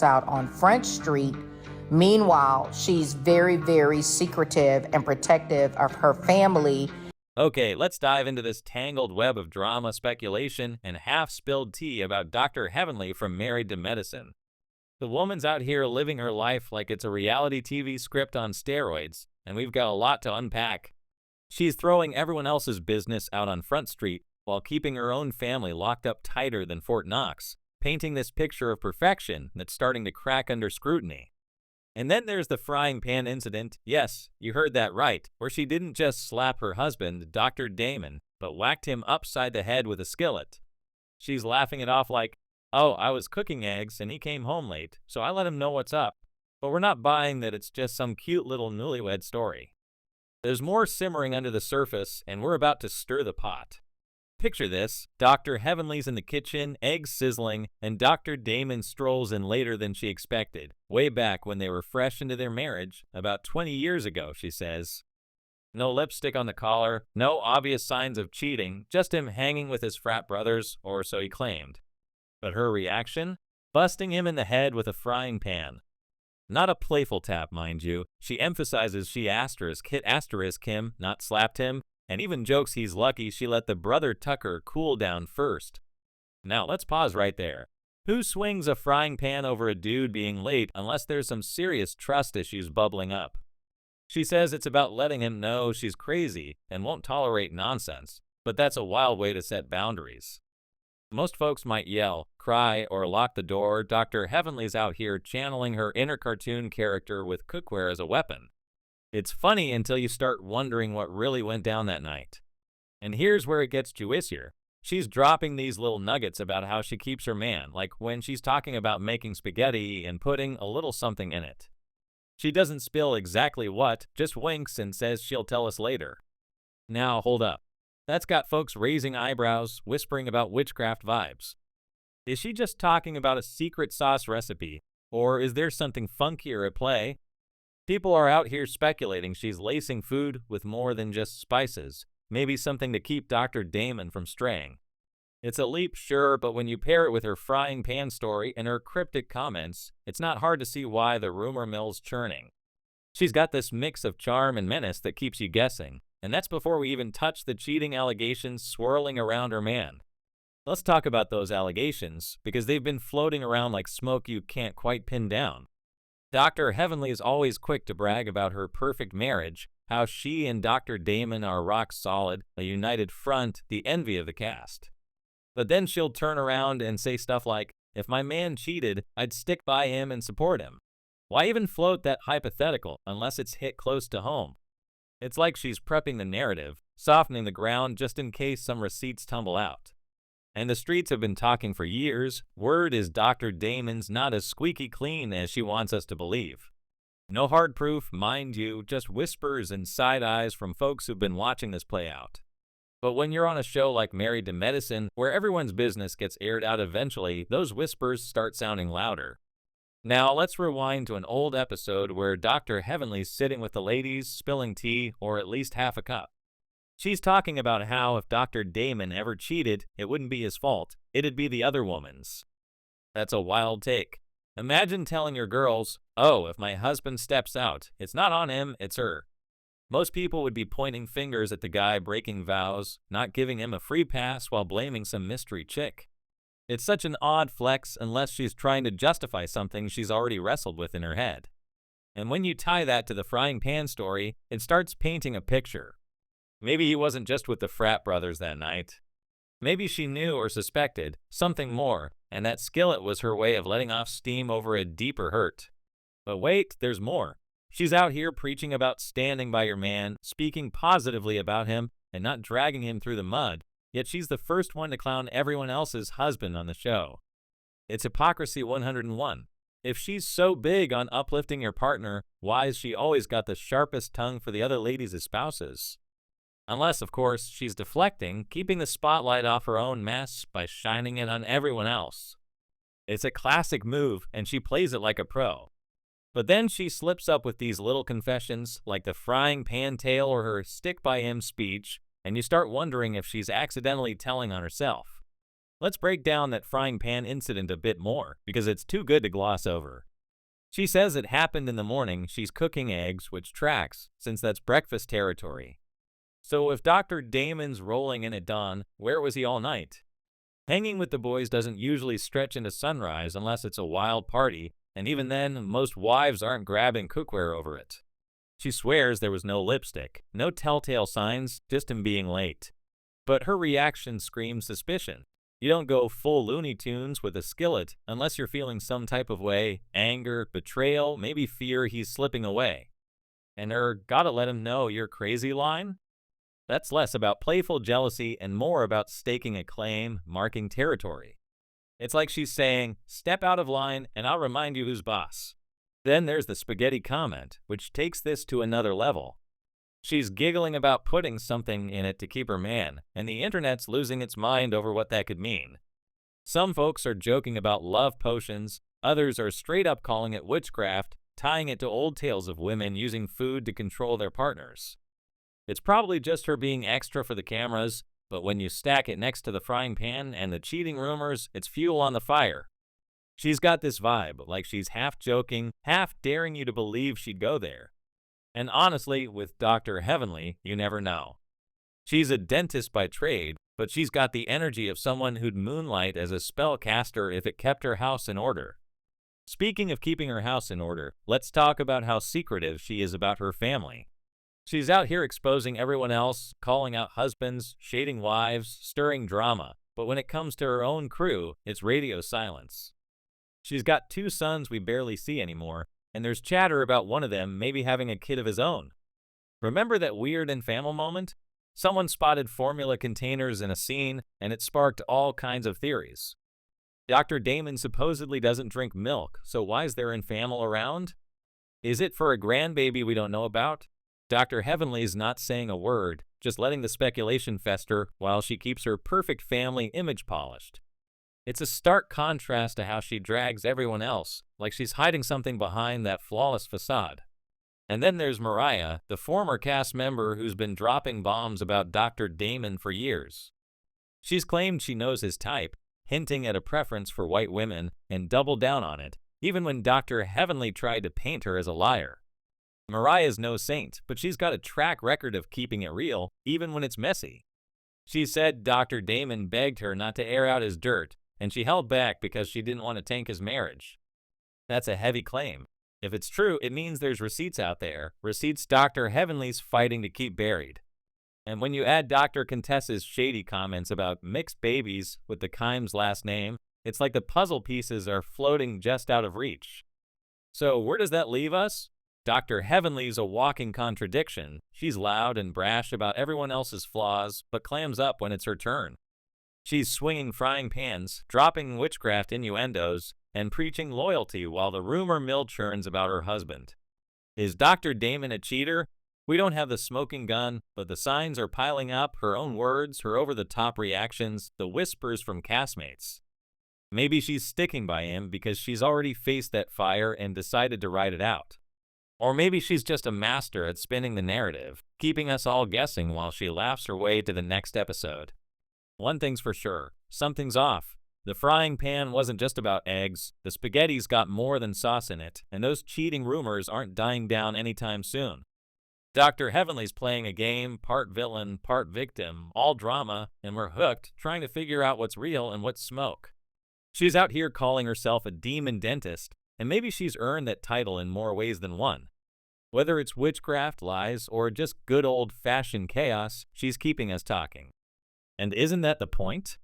out on Front Street. Meanwhile, she's very, very secretive and protective of her family. Okay, let's dive into this tangled web of drama, speculation, and half-spilled tea about Dr. Heavenly from Married to Medicine. The woman's out here living her life like it's a reality TV script on steroids, and we've got a lot to unpack. She's throwing everyone else's business out on Front Street while keeping her own family locked up tighter than Fort Knox, painting this picture of perfection that's starting to crack under scrutiny. And then there's the frying pan incident. Yes, you heard that right, where she didn't just slap her husband, Dr. Damon, but whacked him upside the head with a skillet. She's laughing it off like, oh, I was cooking eggs and he came home late, so I let him know what's up. But we're not buying that it's just some cute little newlywed story. There's more simmering under the surface, and we're about to stir the pot. Picture this: Dr. Heavenly's in the kitchen, eggs sizzling, and Dr. Damon strolls in later than she expected, way back when they were fresh into their marriage, about 20 years ago, she says. No lipstick on the collar, no obvious signs of cheating, just him hanging with his frat brothers, or so he claimed. But her reaction? Busting him in the head with a frying pan. Not a playful tap, mind you. She emphasizes she asterisk him, not slapped him, and even jokes he's lucky she let the brother Tucker cool down first. Now let's pause right there. Who swings a frying pan over a dude being late unless there's some serious trust issues bubbling up? She says it's about letting him know she's crazy and won't tolerate nonsense, but that's a wild way to set boundaries. Most folks might yell, cry, or lock the door. Dr. Heavenly's out here channeling her inner cartoon character with cookware as a weapon. It's funny until you start wondering what really went down that night. And here's where it gets juicier. She's dropping these little nuggets about how she keeps her man, like when she's talking about making spaghetti and putting a little something in it. She doesn't spill exactly what, just winks and says she'll tell us later. Now, hold up. That's got folks raising eyebrows, whispering about witchcraft vibes. Is she just talking about a secret sauce recipe, or is there something funkier at play? People are out here speculating she's lacing food with more than just spices, maybe something to keep Dr. Damon from straying. It's a leap, sure, but when you pair it with her frying pan story and her cryptic comments, it's not hard to see why the rumor mill's churning. She's got this mix of charm and menace that keeps you guessing, and that's before we even touch the cheating allegations swirling around her man. Let's talk about those allegations, because they've been floating around like smoke you can't quite pin down. Dr. Heavenly is always quick to brag about her perfect marriage, how she and Dr. Damon are rock solid, a united front, the envy of the cast. But then she'll turn around and say stuff like, if my man cheated, I'd stick by him and support him. Why even float that hypothetical unless it's hit close to home? It's like she's prepping the narrative, softening the ground just in case some receipts tumble out. And the streets have been talking for years. Word is Dr. Damon's not as squeaky clean as she wants us to believe. No hard proof, mind you, just whispers and side eyes from folks who've been watching this play out. But when you're on a show like Married to Medicine, where everyone's business gets aired out eventually, those whispers start sounding louder. Now let's rewind to an old episode where Dr. Heavenly's sitting with the ladies, spilling tea, or at least half a cup. She's talking about how if Dr. Damon ever cheated, it wouldn't be his fault, it'd be the other woman's. That's a wild take. Imagine telling your girls, oh, if my husband steps out, it's not on him, it's her. Most people would be pointing fingers at the guy breaking vows, not giving him a free pass while blaming some mystery chick. It's such an odd flex unless she's trying to justify something she's already wrestled with in her head. And when you tie that to the frying pan story, it starts painting a picture. Maybe he wasn't just with the frat brothers that night. Maybe she knew or suspected something more, and that skillet was her way of letting off steam over a deeper hurt. But wait, there's more. She's out here preaching about standing by your man, speaking positively about him, and not dragging him through the mud, yet she's the first one to clown everyone else's husband on the show. It's hypocrisy 101. If she's so big on uplifting your partner, why has she always got the sharpest tongue for the other ladies as spouses? Unless, of course, she's deflecting, keeping the spotlight off her own mess by shining it on everyone else. It's a classic move, and she plays it like a pro. But then she slips up with these little confessions, like the frying pan tale or her stick by him speech, and you start wondering if she's accidentally telling on herself. Let's break down that frying pan incident a bit more, because it's too good to gloss over. She says it happened in the morning. She's cooking eggs, which tracks, since that's breakfast territory. So if Dr. Damon's rolling in at dawn, where was he all night? Hanging with the boys doesn't usually stretch into sunrise unless it's a wild party, and even then, most wives aren't grabbing cookware over it. She swears there was no lipstick, no telltale signs, just him being late. But her reaction screams suspicion. You don't go full Looney Tunes with a skillet unless you're feeling some type of way, anger, betrayal, maybe fear he's slipping away. And her gotta let him know you're crazy line? That's less about playful jealousy and more about staking a claim, marking territory. It's like she's saying, step out of line and I'll remind you who's boss. Then there's the spaghetti comment, which takes this to another level. She's giggling about putting something in it to keep her man, and the internet's losing its mind over what that could mean. Some folks are joking about love potions, others are straight up calling it witchcraft, tying it to old tales of women using food to control their partners. It's probably just her being extra for the cameras, but when you stack it next to the frying pan and the cheating rumors, it's fuel on the fire. She's got this vibe, like she's half joking, half daring you to believe she'd go there. And honestly, with Dr. Heavenly, you never know. She's a dentist by trade, but she's got the energy of someone who'd moonlight as a spellcaster if it kept her house in order. Speaking of keeping her house in order, let's talk about how secretive she is about her family. She's out here exposing everyone else, calling out husbands, shading wives, stirring drama, but when it comes to her own crew, it's radio silence. She's got 2 sons we barely see anymore, and there's chatter about one of them maybe having a kid of his own. Remember that weird infamil moment? Someone spotted formula containers in a scene, and it sparked all kinds of theories. Dr. Damon supposedly doesn't drink milk, so why is there infamil around? Is it for a grandbaby we don't know about? Dr. Heavenly's not saying a word, just letting the speculation fester while she keeps her perfect family image polished. It's a stark contrast to how she drags everyone else, like she's hiding something behind that flawless facade. And then there's Mariah, the former cast member who's been dropping bombs about Dr. Damon for years. She's claimed she knows his type, hinting at a preference for white women, and doubled down on it, even when Dr. Heavenly tried to paint her as a liar. Mariah's no saint, but she's got a track record of keeping it real, even when it's messy. She said Dr. Damon begged her not to air out his dirt, and she held back because she didn't want to tank his marriage. That's a heavy claim. If it's true, it means there's receipts out there, receipts Dr. Heavenly's fighting to keep buried. And when you add Dr. Contessa's shady comments about mixed babies with the Kimes last name, it's like the puzzle pieces are floating just out of reach. So where does that leave us? Dr. Heavenly's a walking contradiction. She's loud and brash about everyone else's flaws, but clams up when it's her turn. She's swinging frying pans, dropping witchcraft innuendos, and preaching loyalty while the rumor mill churns about her husband. Is Dr. Damon a cheater? We don't have the smoking gun, but the signs are piling up, her own words, her over-the-top reactions, the whispers from castmates. Maybe she's sticking by him because she's already faced that fire and decided to ride it out. Or maybe she's just a master at spinning the narrative, keeping us all guessing while she laughs her way to the next episode. One thing's for sure, something's off. The frying pan wasn't just about eggs, the spaghetti's got more than sauce in it, and those cheating rumors aren't dying down anytime soon. Dr. Heavenly's playing a game, part villain, part victim, all drama, and we're hooked, trying to figure out what's real and what's smoke. She's out here calling herself a demon dentist, and maybe she's earned that title in more ways than one. Whether it's witchcraft, lies, or just good old-fashioned chaos, she's keeping us talking. And isn't that the point?